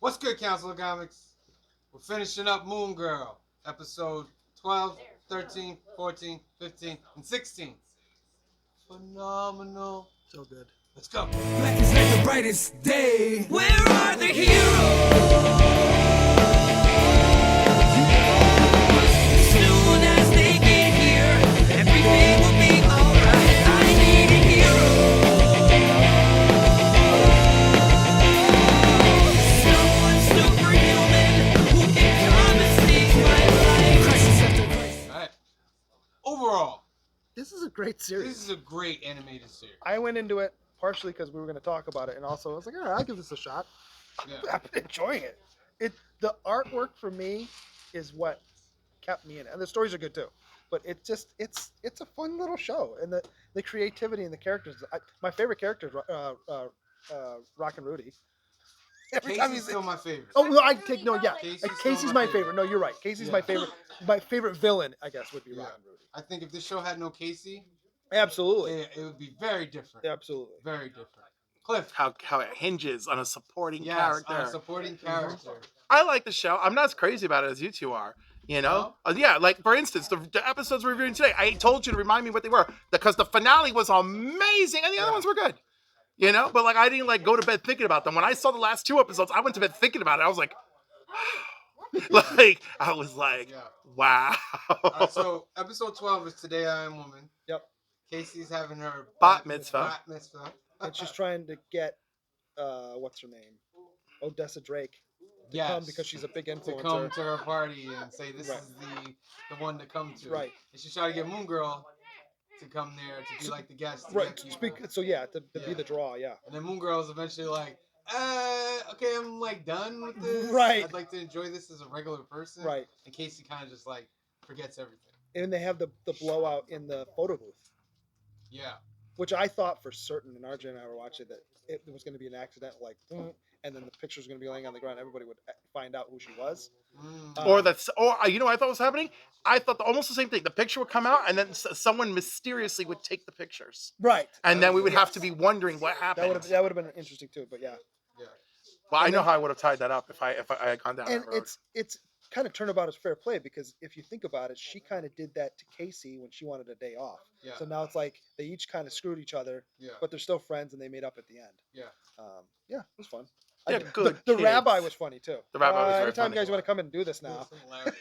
What's good, Council of Comics? We're finishing up Moon Girl, episode 12, 13, 14, 15, and 16. Phenomenal. So good. Let's go. Black is like the brightest day. Where are the heroes? Soon as they get here, everything will be alright. I need a hero. Someone superhuman who can come and save my life. Crisis after crisis. All right. Overall, This is a great series. this is a great animated series. I went into it partially because we were going to talk about it, and also I was like, all right, I'll give this a shot. Yeah. I've been enjoying it. The artwork for me is what kept me in it, and the stories are good too. But it's a fun little show, and the creativity and the characters. My favorite character is Rock and Rudy. Every time Casey's still my favorite. Oh no, I take no, yeah. Casey's Casey's still my my favorite. No, you're right. Casey's Yeah. my favorite. My favorite villain, I guess, would be Yeah. Rock and Rudy. I think if this show had no Casey, Absolutely, it would be very different. absolutely. Very different. Cliff. How it hinges on a supporting Yes, character. on a supporting character. I like the show. I'm not as crazy about it as you two are. You know? Yeah, like for instance, the episodes we're reviewing today, I told you to remind me what they were because the finale was amazing and the other ones were good. You know? But like I didn't like go to bed thinking about them. When I saw the last two episodes, I went to bed thinking about it. I was like, Yeah. wow. All right, so episode 12 is Today I Am Woman. Yep. Casey's having her Bat mitzvah. Bat mitzvah. And she's trying to get what's her name, Odessa Drake, to Yes. come because she's a big To influencer. come to her party and say this Right. is the one to come to. Right. And she's trying to get Moon Girl to come there to be like the guest. To Right. get people. Speak. So yeah, to Yeah. be the draw. Yeah. And then Moon Girl is eventually like, okay, I'm like done with this. Right. I'd like to enjoy this as a regular person. Right. And Casey kind of just like forgets everything. And they have the blowout in the photo booth, Yeah. which I thought for certain, and RJ and I were watching that it was going to be an accident, like, and then the picture's going to be laying on the ground. Everybody would find out who she was. Or you know what I thought was happening? I thought almost the same thing. The picture would come out and then someone mysteriously would take the pictures. Right. And then we would have to be wondering what happened. That would have been interesting too. But yeah. Yeah. Well, I And know then- how I would have tied that up if I had gone down And that road. it's kind of turnabout as fair play because if you think about it, she kind of did that to Casey when she wanted a day off. Yeah. So now it's like they each kind of screwed each other, Yeah. but they're still friends and they made up at the end. Yeah. Yeah, it was fun. Yeah, good The kids. rabbi was funny too. The rabbi was very anytime funny. you guys want to come and do this now, It's hilarious.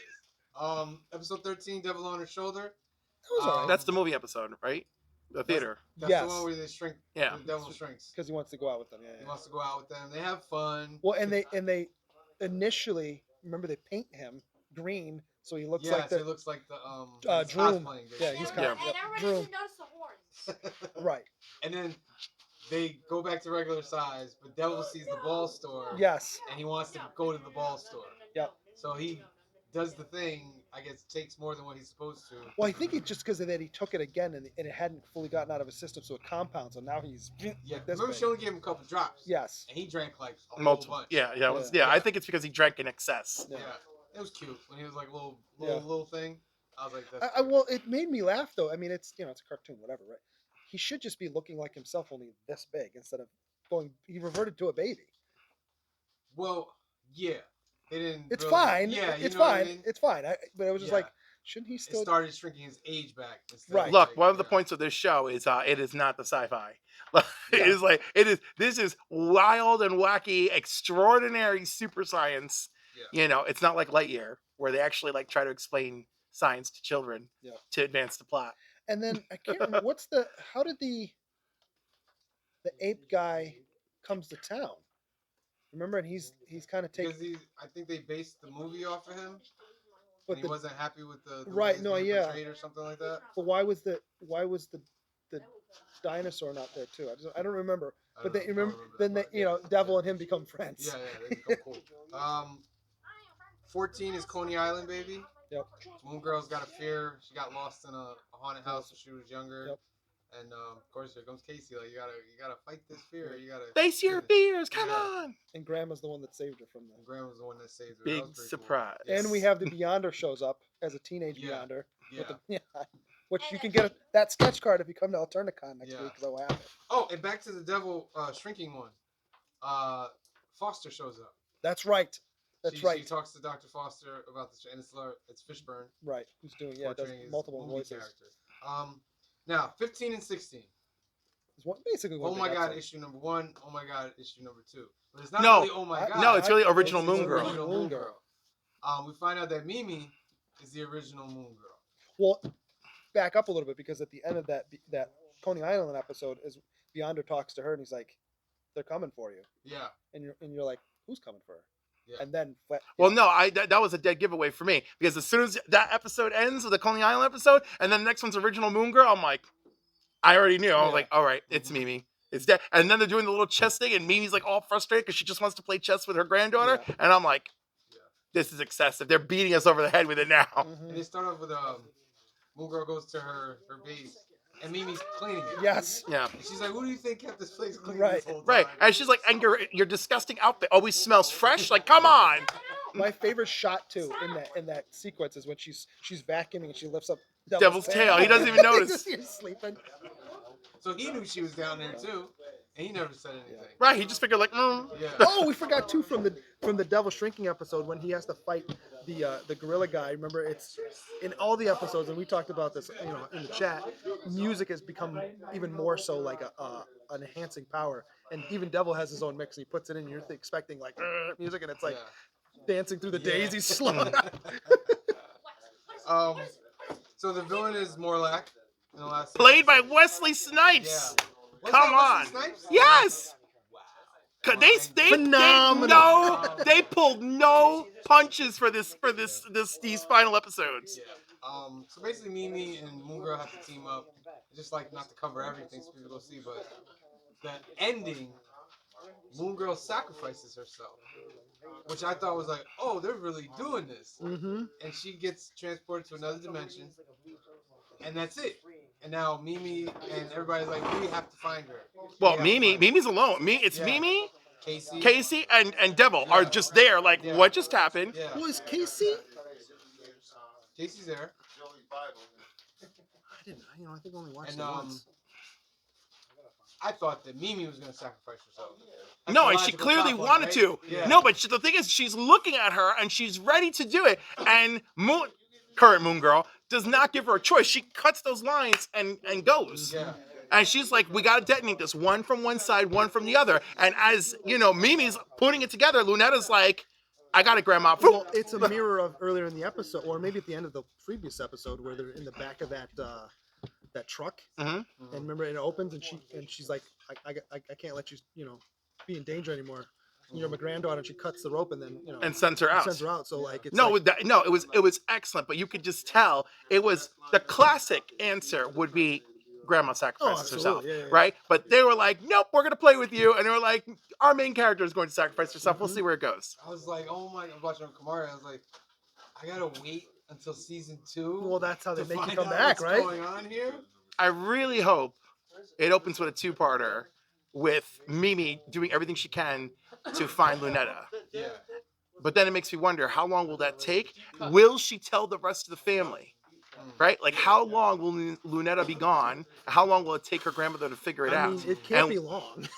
Episode 13, Devil on Her Shoulder. that was alright. That's the movie episode, right? The theater. That's Yes. the one where they shrink. Yeah. The devil shrinks. Because he wants to go out with them. Yeah, He yeah. wants to go out with them. They have fun. Well, and they initially remember they paint him green so he looks Yeah, like so the it looks like the he's Droom. cosplaying, Yeah, basically. he's Yeah. And everybody Drew. should notice the horns. right. And then they go back to regular size, but Devil sees the ball store. Yes. And he wants to go to the ball store. Yep. So he does the thing. I guess takes more than what he's supposed to. Well, I think it's just because of that he took it again and it hadn't fully gotten out of his system, so it compounds. So now he's Yeah. this Remember, big. she only gave him a couple drops. Yes. And he drank like a whole Multiple. bunch. Yeah. Yeah. I think it's because he drank in excess. Yeah. Yeah. It was cute when he was like little Yeah. thing. I was like, that's Well, it made me laugh though. I mean, it's it's a cartoon, whatever, right? He should just be looking like himself, only this big, instead of going. He reverted to a baby. well, yeah. They didn't. It's really- fine. Yeah, it's you know what I fine. mean? It's fine. But it was just Yeah. like, shouldn't he It still? started shrinking his age back. instead of, Right. Look, like, one of the yeah. points of this show is it is not the sci-fi. Yeah. It is like this is wild and wacky, extraordinary super science. Yeah. You know, it's not like Lightyear where they actually like try to explain science to children Yeah. to advance the plot. And then I can't remember how did the ape guy comes to town? Remember, and he's kind of taking. Because I think they based the movie off of him. But And he the, wasn't happy with the Right, way no, he was yeah. portrayed or something like that. but why was the dinosaur not there too? I don't remember. I But don't they know, I remember don't then remember they, that, yeah. Devil and him become friends. Yeah, they become cool. 14 is Coney Island, baby. Yep. Moon Girl's got a fear. She got lost in a haunted house when she was younger. Yep. And of course, here comes Casey. Like you gotta fight this fear. You gotta. Face your fears, come Yeah. on! And Grandma's the one that saved her from And them. Grandma's the one that saved her. That Big was pretty surprise. Cool. And we have the Beyonder shows up as a teenage Yeah. Beyonder. Yeah. With the, which you can get that sketch card if you come to Alternicon next Yeah. week. So I have it. Oh, and back to the devil shrinking one. Foster shows up. That's right. That's She right. talks to Dr. Foster about the and it's Fishburne Right. Who's doing? Yeah, does portraying his multiple Moongie voices. character. Now 15 and 16. It's basically one Oh big my god, episode. issue number 1. Oh my god, issue number 2. But it's not No. really oh my god. No, it's really original It's Moon Girl. original Moon Moon Girl. Girl. We find out that Mimi is the original Moon Girl. Well, back up a little bit because at the end of that Coney Island episode, is Beyonder talks to her and he's like, "They're coming for you," Yeah. and you're like, "Who's coming for her?" Yeah. And then Well, no, that was a dead giveaway for me because as soon as that episode ends with the Coney Island episode, and then the next one's original Moon Girl, I'm like, I already knew. I was Yeah. like, all right, it's Mimi. It's dead. And then they're doing the little chess thing, and Mimi's like all frustrated because she just wants to play chess with her granddaughter, Yeah. and I'm like, Yeah. this is excessive. They're beating us over the head with it now. Mhm. And they start off with Moon Girl goes to her base and Mimi's cleaning it. Yes. Yeah. And she's like, "Who do you think kept this place clean Right. this whole time?" Right. And she's like, and your disgusting outfit always smells fresh. Like, come on. My favorite shot too in that sequence is when she's vacuuming and she lifts up Devil's tail. He doesn't even notice. He's sleeping. So he knew she was down there too, and he never said anything. Right. He just figured like, Yeah. Oh, we forgot too from the Devil Shrinking episode when he has to fight the gorilla guy. Remember, it's in all the episodes, and we talked about this, in the chat. Music has become even more so like an enhancing power, and even Devil has his own mix. And he puts it in, and you're expecting like music, and it's like dancing through the Yeah. daisies slow. So the villain is Morlack in the last played by episode. Wesley Snipes. Yeah. Was Come that on. Wesley Snipes? Yes. Wow. 'Cause Phenomenal. they pulled no punches for these final episodes. Yeah. So basically, Mimi and Moon Girl have to team up, just like not to cover everything so people go see, but the ending, Moon Girl sacrifices herself, which I thought was like, oh, they're really doing this, Mm-hmm. and she gets transported to another dimension, and that's it. And now Mimi and everybody's like, we have to find her. Well, We have to find her. Mimi's alone. It's Yeah. Mimi, Casey. Casey, and Devil are Yeah. just there. Like, Yeah. what just happened? Yeah. Who is Casey? Casey's there. I think I only watched And it once. I thought that Mimi was gonna sacrifice herself. That's No, the and she logical clearly plot line, wanted right? to. Yeah. No, but the thing is, she's looking at her and she's ready to do it. And current Moon Girl does not give her a choice. She cuts those lines and goes. Yeah. And she's like, we got to detonate this. One from one side, one from the other. And as, Mimi's putting it together, Lunetta's like, I got it, Grandma. Well, it's a mirror of earlier in the episode, or maybe at the end of the previous episode, where they're in the back of that truck, Mhm. and remember it opens, and she's like, I can't let you, be in danger anymore. You're my granddaughter, and she cuts the rope, and then And sends her out. sends her out. So like, it's No, like, it was excellent, but you could just tell it was the classic answer would be Grandma sacrifices herself, absolutely. Yeah. right? But they were like, nope, we're gonna play with you, and they were like, our main character is going to sacrifice herself. We'll see where it goes. I was like, oh my! I'm watching Kamari. I was like, I gotta wait until season 2. well, that's how they to make you find come out back, what's right? going on here? I really hope it opens with a two-parter with Mimi doing everything she can to find Lunetta. Yeah. But then it makes me wonder, how long will that take? Will she tell the rest of the family? Right? Like, how long will Lunetta be gone? How long will it take her grandmother to figure it I out? mean, it can't And be long.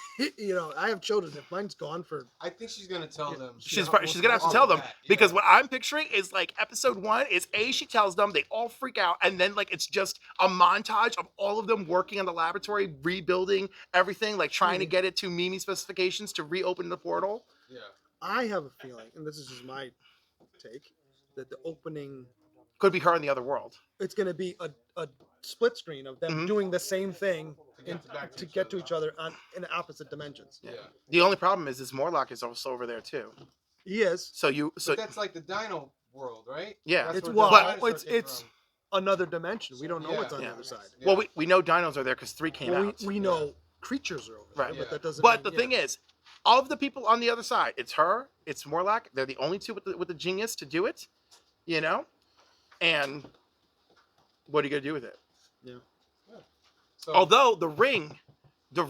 I have children. If mine's gone for, I think she's gonna tell them. She's gonna have to all tell of them that, because yeah. what I'm picturing is like episode 1 is she tells them, they all freak out, and then like it's just a montage of all of them working on the laboratory, rebuilding everything, like trying to get it to Mimi specifications to reopen the portal. Yeah. I have a feeling, and this is just my take, that the opening, Could be her in the other world. it's going to be a split screen of them Mhm. doing the same thing To to get get to each other in opposite dimensions. Yeah. The only problem is Morlock is also over there too. He is. So But that's like the Dino world, right? Yeah. That's It's where well, the dinosaur came it's from. another dimension. We don't know Yeah. what's on Yeah. the other side. Yeah. well, we know dinos are there because 3 came Well, out. we know creatures are over there, Right. but Yeah. that doesn't. But mean, the thing is, of the people on the other side, it's her, it's Morlock. They're the only two with the genius to do it, And what are you gonna do with it? So, Although the ring, for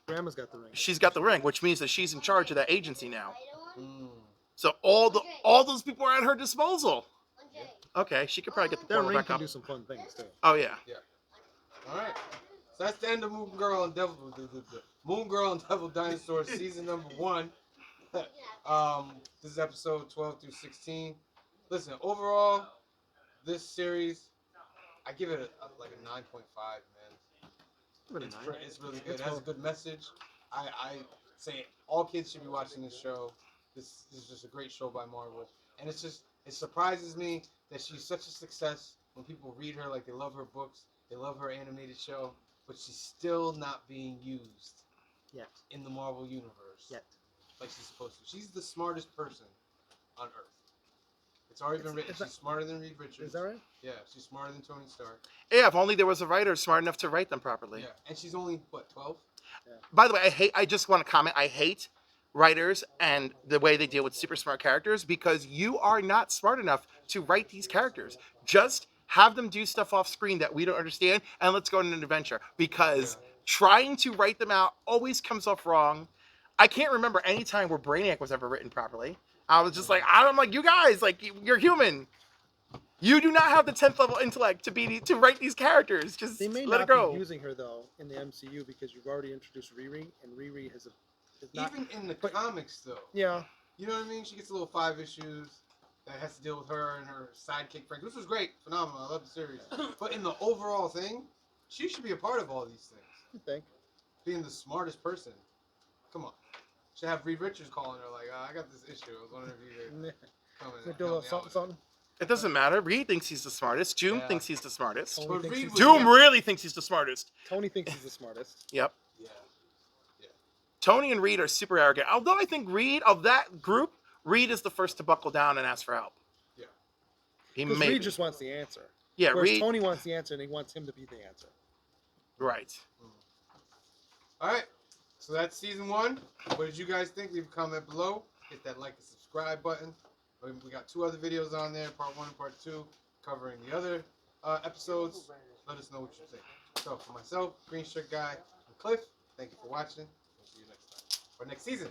Grandma's got the ring. she's got the ring, which means that she's in charge of that agency now. mm, So all those people are at her disposal. Okay, she could probably get the That portal ring back can up. do some fun things too. Oh yeah. all right. So that's the end of Moon Girl and Devil Dinosaur season number 1. This is episode 12 through 16. Listen, overall, this series, I give it like a 9.5, man. It's really good. It has a good message. I say all kids should be watching this show. This is just a great show by Marvel. And it's just, it surprises me that she's such a success when people read her, like they love her books, they love her animated show, but she's still not being used Yet. in the Marvel universe. Yet. Like she's supposed to. She's the smartest person on Earth. It's already been written. She's smarter than Reed Richards. Is that right? Yeah, she's smarter than Tony Stark. Yeah, if only there was a writer smart enough to write them properly. Yeah, and she's only, what, 12? By the way, I just want to comment, I hate writers and the way they deal with super smart characters because you are not smart enough to write these characters. Just have them do stuff off screen that we don't understand and let's go on an adventure because trying to write them out always comes off wrong. I can't remember any time where Brainiac was ever written properly. I was just like, I'm like, you guys, like, you're human. You do not have the 10th level intellect to write these characters. Just They may let not it go. be using her though in the MCU because you've already introduced Riri, and Riri is not. Even in the comics, though. Yeah. You know what I mean? She gets a little 5 issues that has to deal with her and her sidekick friends, which was great, phenomenal. I love the series. But in the overall thing, she should be a part of all these things. You think? Being the smartest person. Come on. Should have Reed Richards calling her like, I got this issue. I was wondering if you could come in and Do a help little me out something, with it." something. It doesn't matter. Reed thinks he's the smartest. Doom Yeah. thinks he's the smartest. Tony But thinks Reed he's- was- Doom really thinks he's the smartest. Tony thinks he's the smartest. Yep. Yeah. Tony and Reed are super arrogant. Although I think Reed, of that group, Reed is the first to buckle down and ask for help. Yeah. He Because may Reed be. just wants the answer. Yeah, Whereas Reed. Tony wants the answer, and he wants him to be the answer. Right. All right. So that's season 1. What did you guys think? Leave a comment below. Hit that like and subscribe button. We got 2 other videos on there, part 1 and part 2, covering the other episodes. Let us know what you think. So for myself, Green Shirt Guy, and Cliff, thank you for watching. We'll see you next time. Or next season.